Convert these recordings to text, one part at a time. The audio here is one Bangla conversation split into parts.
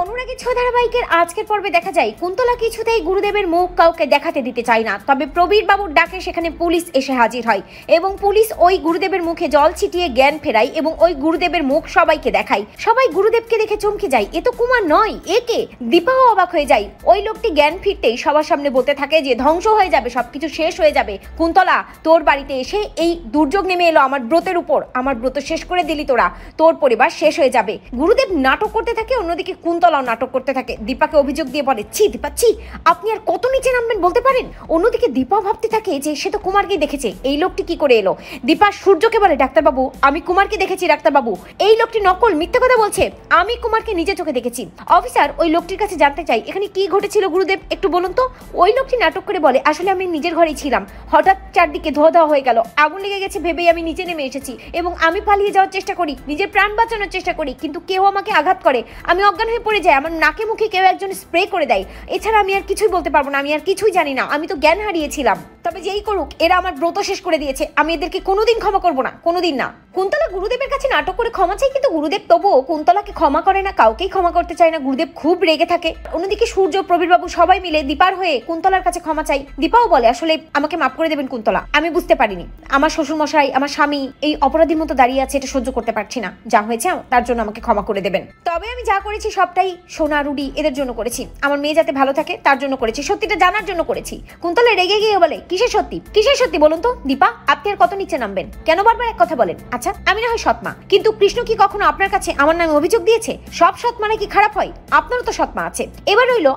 অনুরাগী ছ ধারাবাহিকের আজকের পর্বে দেখা যায় কুন্তলা কিছুতেই গুরুদেবের মুখ কাউকে দেখাতে দিতে চায় না। তবে প্রবীর বাবুর ডাকে সেখানে পুলিশ এসে হাজির হয় এবং পুলিশ ওই গুরুদেবের মুখে জল ছিটিয়ে জ্ঞান ফেরায় এবং ওই গুরুদেবের মুখ সবাইকে দেখায়। সবাই গুরুদেবকে দেখে চমকে যায়, এ তো কুমার নয়, একে। দীপাও অবাক হয়ে যায়। ওই লোকটি জ্ঞান ফিরতেই সবার সামনে বলতে থাকে যে ধ্বংস হয়ে যাবে, সবকিছু শেষ হয়ে যাবে। কুন্তলা, তোর বাড়িতে এসে এই দুর্যোগ নেমে এলো আমার ব্রতের উপর, আমার ব্রত শেষ করে দিলি তোরা, তোর পরিবার শেষ হয়ে যাবে। গুরুদেব নাটক করতে থাকে, অন্যদিকে কুন্তলাও নাটক করতে থাকে। দীপাকে অভিযোগ দিয়ে বলে, ছি দীপা ছি, আপনি আর কত নিচে নামবেন বলতে পারেন। অন্যদিকে দীপাও ভাবতে থাকে যে সে তো কুমারকেই দেখেছে, এই লোকটি কি করে এলো। দীপা সূর্যকে বলে, ডাক্তারবাবু আমি কুমারকে দেখেছি ডাক্তারবাবু, এই লোকটি নকল, মিথ্যা কথা বলছে, আমি কুমারকে নিজে চোখে দেখেছি। অফিসার ওই লোকটির কাছে জানতে চাই এখানে কি ঘটেছিল গুরুদেব, একটু বলুন তো। ওই লোকটি নাটক করে বলে, আসলে আমি নিজের ঘরেই ছিলাম, হঠাৎ চারদিকে ধোয়া ধোয়া হয়ে গেল, আগুন লেগে গেছে ভেবেই আমি নিচে নেমে এসেছি এবং আমি পালিয়ে যাওয়ার চেষ্টা করি, নিজের প্রাণ বাঁচানোর চেষ্টা করি, কিন্তু কেউ আমাকে আঘাত করে, আমি অজ্ঞান হয়ে পড়ে যাই, আমার নাকে মুখে কেউ একজন স্প্রে করে দেয়, এছাড়া আমি আর কিছুই বলতে পারবো না, আমি আর কিছুই জানি না, আমি তো জ্ঞান হারিয়েছিলাম। তবে যেই করুক এরা আমার ব্রত শেষ করে দিয়েছে, আমি এদেরকে কোনোদিন ক্ষমা করবো না, কোনোদিন না। কুন্তলা গুরুদেবের কাছে নাটক করে ক্ষমা চাই, কিন্তু গুরুদেব তবুও কুন্তলাকে ক্ষমা করে না, কাউকেই ক্ষমা করতে চায় না। গুরুদেব খুব রেগে থাকে। অন্যদিকে সূর্য, প্রবীর বাবু সবাই মিলে দীপার হয়ে কুন্তলার কাছে ক্ষমা চাই। দীপাও বলে, আসলে আমাকে মাফ করে দেবেন কুন্তলা, আমি বুঝতে পারিনি, আমার শ্বশুর মশাই, আমার স্বামী এই অপরাধীর মতো দাঁড়িয়ে আছে, এটা সহ্য করতে পারছি না, যা হয়েছে তার জন্য আমাকে ক্ষমা করে দেবেন। তবে আমি যা করেছি সবটাই সোনা রুডি এদের জন্য করেছি, আমার মেয়ে যাতে ভালো থাকে তার জন্য করেছি, সত্যিটা জানার জন্য করেছি। কুন্তলা রেগে গিয়ে বলে, কিসের সত্যি, কিসের সত্যি বলুন তো দীপা, আপনি আর কত নিচে নামবেন, কেন বারবার এক কথা বলেন। আচ্ছা আমি না হয় সৎমা, কিন্তু কৃষ্ণ কি কখনো আপনার কাছে আমার নামে অভিযোগ দিয়েছে? সব সৎমা নাকি খারাপ হয়? আপনারও তো সৎমা আছে। এবার হইলো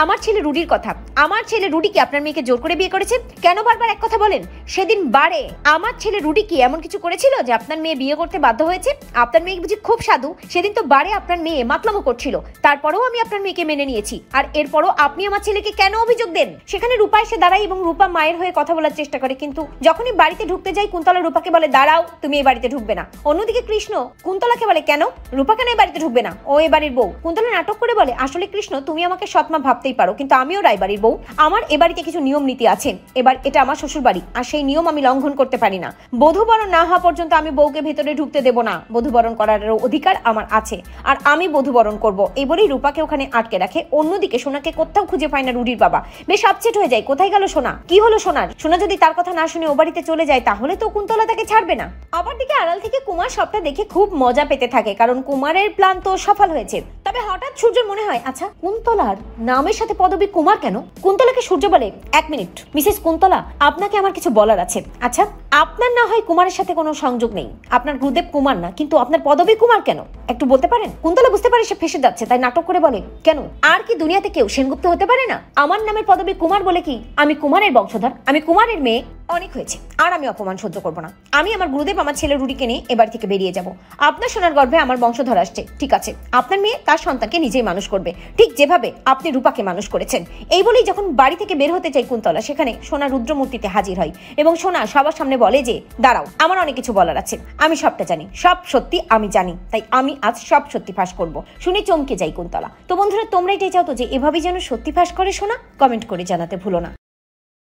আমার ছেলে রুডির কথা, আমার ছেলে রুডি কি আপনার মেয়েকে জোর করে বিয়ে করেছে? কেন বারবার এক কথা বলেন? সেদিন বারে আমার ছেলে রুডি কি এমন কিছু করেছিল যে আপনার মেয়ে বিয়ে করতে বাধ্য হয়েছে? আপনার মেয়ে বুঝি খুব সাধু? সেদিন তো বারে আপনার মেয়ে মাতলামো করছিল, তারপরেও আমি আপনার মেয়েকে মেনে নিয়েছি, আর এরপরও আপনি আমার ছেলেকে কেন অভিযোগ দেন? সেখানে রূপা এসে দাঁড়ায় এবং রূপা মায়ের হয়ে কথা বলার চেষ্টা করে, কিন্তু যখনই বাড়িতে ঢুকতে যাই কুন্তলা রূপাকে বলে, দাঁড়াও, তুমি এই বাড়িতে ঢুকবে না। অন্যদিকে কৃষ্ণ কুন্তলাকে বলে, কেন রূপা কেন এই বাড়িতে ঢুকবে না, ও এ বাড়ির বউ। কুন্তলা নাটক করে বলে, আসলে কৃষ্ণ তুমি আমাকে সৎমা ভাবতেই পারো, কিন্তু আমিও রায়বাড়ির বউ, আমার এ বাড়িতে কিছু নিয়ম নীতি আছে, এবার এটা আমার শ্বশুর বাড়ি, আর সেই নিয়ম আমি লঙ্ঘন করতে পারি না। বধূবরণ না হওয়া পর্যন্ত আমি বউকে ভেতরে ঢুকতে দেব না, বধূবরণ করার অধিকার আমার আছে, আর আমি বধূবরণ করব, এই বলেই রূপাকে ওখানে আটকে রাখে। অন্যদিকে সোনাকে কোথাও খুঁজে পায় না রুডির বাবা, বেশ আপসেট হয়ে যায়, কোথায় গেল সোনা, কি হলো সোনার? সোনা যদি তার কথা না শুনে ও বাড়িতে চলে যায় তাহলে তো কুন্তলা তাকে ছাড়বে না। আবার দিকে আড়াল থেকে কুমার সবটা দেখে খুব মজা পেতে থাকে, কারণ কুমারের প্ল্যান তো সফল হয়েছে। তবে হঠাৎ সূর্যের মনে হয়, আচ্ছা কুন্তলার নামের সাথে পদবী কুমার কেন? কুন্তলাকে সূর্য বলে, এক মিনিট মিসেস কুন্তলা, আপনাকে আমার কিছু বলার আছে। আচ্ছা আপনার না হয় কুমারের সাথে কোনো সংযোগ নেই, আপনার গুরুদেব কুমার না, কিন্তু আপনার পদবী কুমার কেন একটু বলতে পারেন? কুন্তলা বুঝতে পারে সে ফেসে যাচ্ছে, তাই নাটক করে বলে, কেন আর কি দুনিয়াতে কেউ সেনগুপ্ত হতে পারে না? আমার নামের পদবী কুমার বলে কি আমি কুমারের বংশধর? আমি কুমারের মেয়ে, অনেক হয়েছে, আর আমি অপমান সহ্য করবো না। আমি আমার গুরুদেব আমার ছেলে রুডিকে নিয়ে এবার থেকে বেরিয়ে যাব। আপনার সোনার গর্ভে আমার বংশধর আসছে, ঠিক আছে, আপনার মেয়ে তার সন্তানকে নিজেই মানুষ করবে, ঠিক যেভাবে আপনি রূপাকে মানুষ করেছেন। এই বলেই যখন বাড়ি থেকে বের হতে চাই কুন্তলা, সেখানে সোনা রুদ্রমূর্তিতে হাজির হয় এবং সোনা সবার সামনে বলে যে, দাঁড়াও, আমার অনেক কিছু বলার আছে, আমি সবটা জানি, সব সত্যি আমি জানি, তাই আমি আজ সব সত্যি ফাঁস করব। শুনে চমকে যাই কুন্তলা। তো বন্ধুরা, তোমরা এটাই চাও তো যে এভাবেই যেন সত্যি ফাঁস করে সোনা? কমেন্ট করে জানাতে ভুলো না।